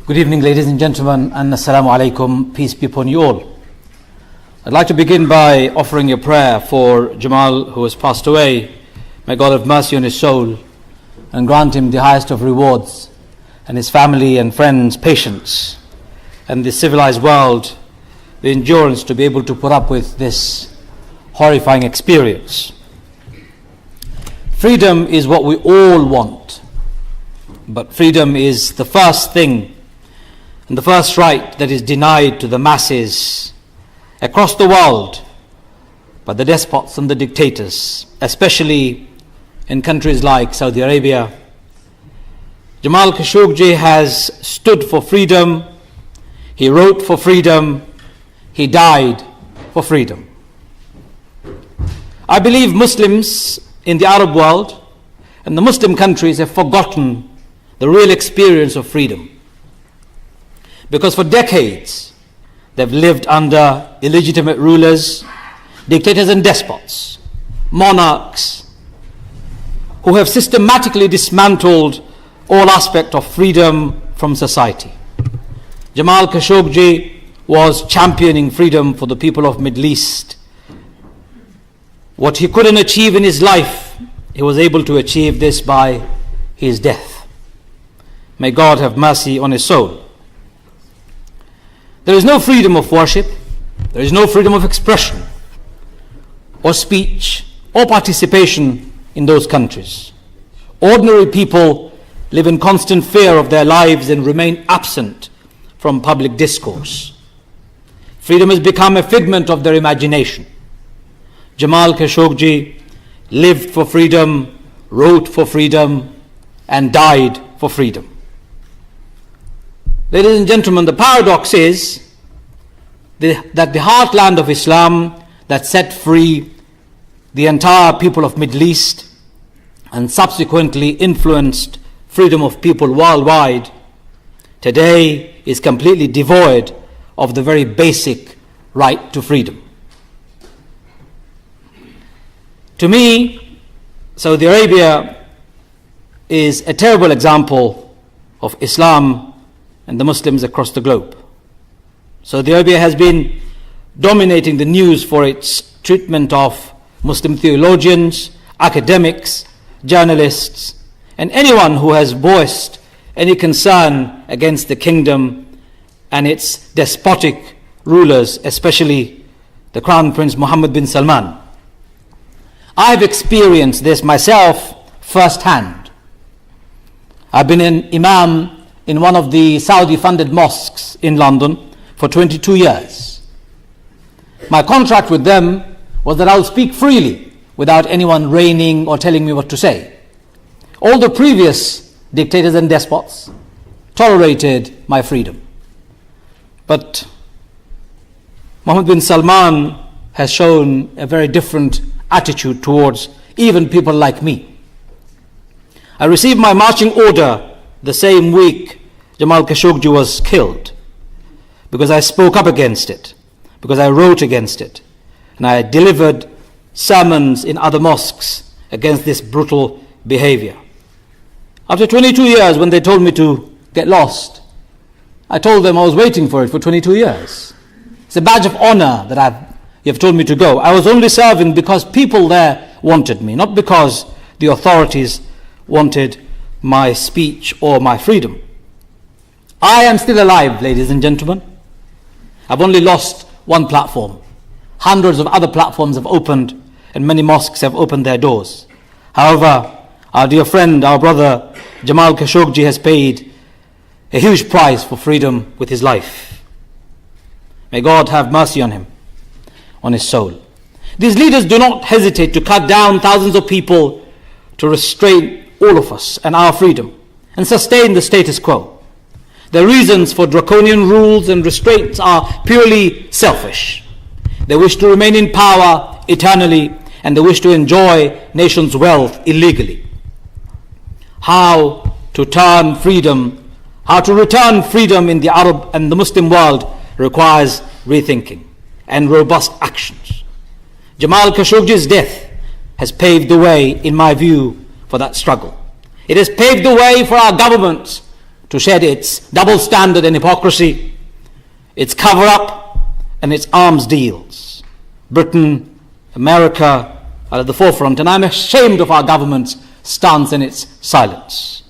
Good evening, ladies and gentlemen, and assalamu alaikum, peace be upon you all. I'd like to begin by offering a prayer for Jamal, who has passed away. May God have mercy on his soul and grant him the highest of rewards, and his family and friends patience, and the civilized world the endurance to be able to put up with this horrifying experience. Freedom is what we all want, but freedom is the first thing and the first right that is denied to the masses across the world by the despots and the dictators, especially in countries like Saudi Arabia. Jamal Khashoggi has stood for freedom, he wrote for freedom, he died for freedom. I believe Muslims in the Arab world and the Muslim countries have forgotten the real experience of freedom, because for decades they've lived under illegitimate rulers, dictators and despots, monarchs who have systematically dismantled all aspect of freedom from society. Jamal Khashoggi was championing freedom for the people of Middle East. What he couldn't achieve in his life, he was able to achieve this by his death. May God have mercy on his soul. There is no freedom of worship, there is no freedom of expression or speech or participation in those countries. Ordinary people live in constant fear of their lives and remain absent from public discourse. Freedom has become a figment of their imagination. Jamal Khashoggi lived for freedom, wrote for freedom, and died for freedom. Ladies and gentlemen, the paradox is that the heartland of Islam that set free the entire people of Middle East and subsequently influenced freedom of people worldwide, today is completely devoid of the very basic right to freedom. To me, Saudi Arabia is a terrible example of Islam and the Muslims across the globe. Saudi Arabia has been dominating the news for its treatment of Muslim theologians, academics, journalists, and anyone who has voiced any concern against the kingdom and its despotic rulers, especially the Crown Prince Mohammed Bin Salman. I've experienced this myself firsthand. I've been an Imam in one of the Saudi-funded mosques in London for 22 years. My contract with them was that I would speak freely without anyone reigning or telling me what to say. All the previous dictators and despots tolerated my freedom. But Mohammed bin Salman has shown a very different attitude towards even people like me. I received my marching order the same week Jamal Khashoggi was killed, because I spoke up against it, because I wrote against it, and I delivered sermons in other mosques against this brutal behavior. After 22 years, when they told me to get lost, I told them I was waiting for it for 22 years. It's a badge of honor that you have told me to go. I was only serving because people there wanted me, not because the authorities wanted my speech or my freedom. I am still alive, ladies and gentlemen. I've only lost one platform. Hundreds of other platforms have opened, and many mosques have opened their doors. However, our dear friend, our brother Jamal Khashoggi has paid a huge price for freedom with his life. May God have mercy on him, on his soul. These leaders do not hesitate to cut down thousands of people to restrain all of us and our freedom and sustain the status quo. Their reasons for draconian rules and restraints are purely selfish. They wish to remain in power eternally, and they wish to enjoy nations' wealth illegally. How to return freedom in the Arab and the Muslim world requires rethinking and robust actions. Jamal Khashoggi's death has paved the way, in my view, for that struggle. It has paved the way for our governments to shed its double standard and hypocrisy, its cover-up and its arms deals. Britain, America are at the forefront, and I'm ashamed of our government's stance and its silence.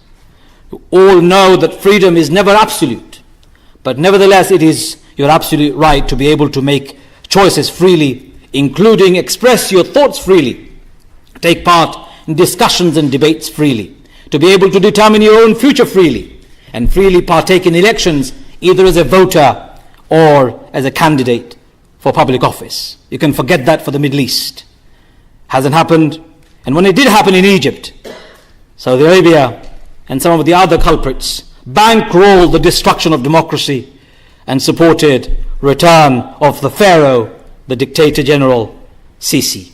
You all know that freedom is never absolute, but nevertheless it is your absolute right to be able to make choices freely, including express your thoughts freely, take part in discussions and debates freely, to be able to determine your own future freely, and freely partake in elections either as a voter or as a candidate for public office. You can forget that for the Middle East. Hasn't happened. And when it did happen in Egypt, Saudi Arabia and some of the other culprits bankrolled the destruction of democracy and supported return of the Pharaoh, the dictator general Sisi.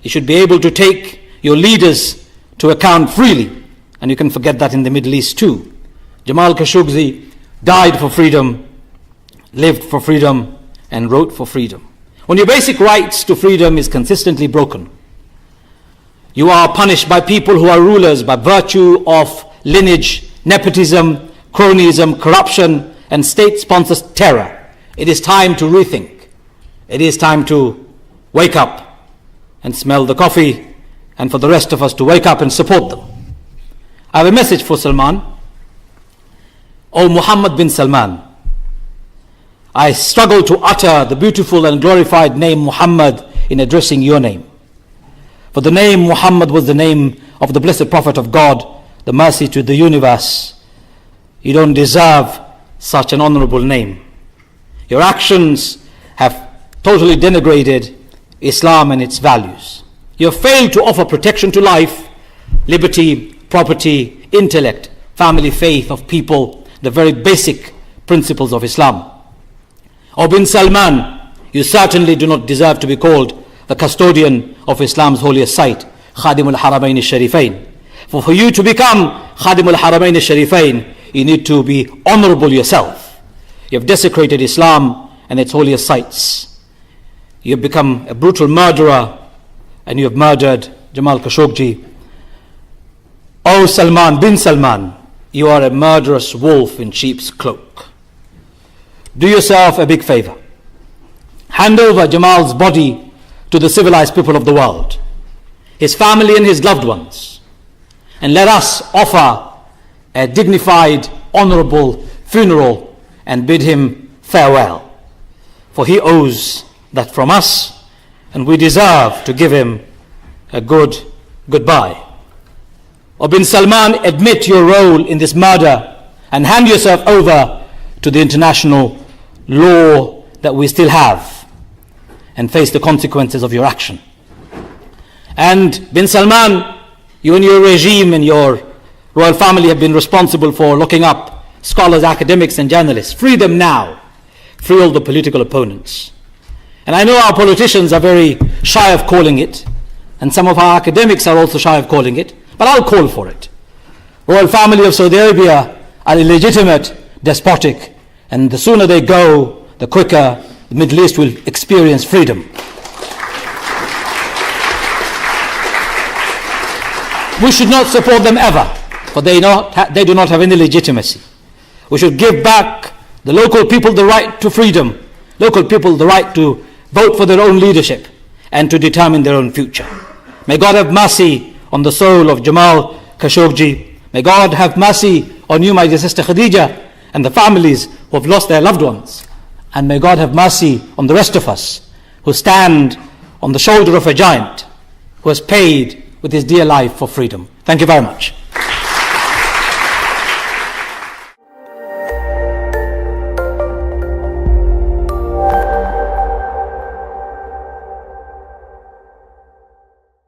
You should be able to take your leaders to account freely, and you can forget that in the Middle East too. Jamal Khashoggi died for freedom, lived for freedom, and wrote for freedom. When your basic rights to freedom is consistently broken, you are punished by people who are rulers by virtue of lineage, nepotism, cronyism, corruption, and state-sponsored terror. It is time to rethink. It is time to wake up and smell the coffee, and for the rest of us to wake up and support them. I have a message for Salman. O Mohammed Bin Salman, I struggle to utter the beautiful and glorified name Muhammad in addressing your name. For the name Muhammad was the name of the blessed Prophet of God, the mercy to the universe. You don't deserve such an honorable name. Your actions have totally denigrated Islam and its values. You have failed to offer protection to life, liberty, property, intellect, family, faith of people, the very basic principles of Islam. O Bin Salman, you certainly do not deserve to be called the custodian of Islam's holiest site, Khadim al-Haramain al-Sharifain. For you to become Khadim al-Haramain al-Sharifain, you need to be honorable yourself. You have desecrated Islam and its holiest sites. You have become a brutal murderer, and you have murdered Jamal Khashoggi. O Salman bin Salman, you are a murderous wolf in sheep's cloak. Do yourself a big favor. Hand over Jamal's body to the civilized people of the world, his family and his loved ones, and let us offer a dignified, honorable funeral and bid him farewell. For he owes that from us, and we deserve to give him a good goodbye. O Bin Salman, admit your role in this murder and hand yourself over to the international law that we still have, and face the consequences of your action. And Bin Salman, you and your regime and your royal family have been responsible for locking up scholars, academics and journalists. Free them now. Free all the political opponents. And I know our politicians are very shy of calling it, and some of our academics are also shy of calling it, but I'll call for it. Royal family of Saudi Arabia are illegitimate, despotic, and the sooner they go, the quicker the Middle East will experience freedom. We should not support them ever, for they do not have any legitimacy. We should give back the local people the right to freedom, local people the right to vote for their own leadership and to determine their own future. May God have mercy on the soul of Jamal Khashoggi. May God have mercy on you, my dear sister Khadija, and the families who have lost their loved ones. And may God have mercy on the rest of us who stand on the shoulder of a giant who has paid with his dear life for freedom. Thank you very much.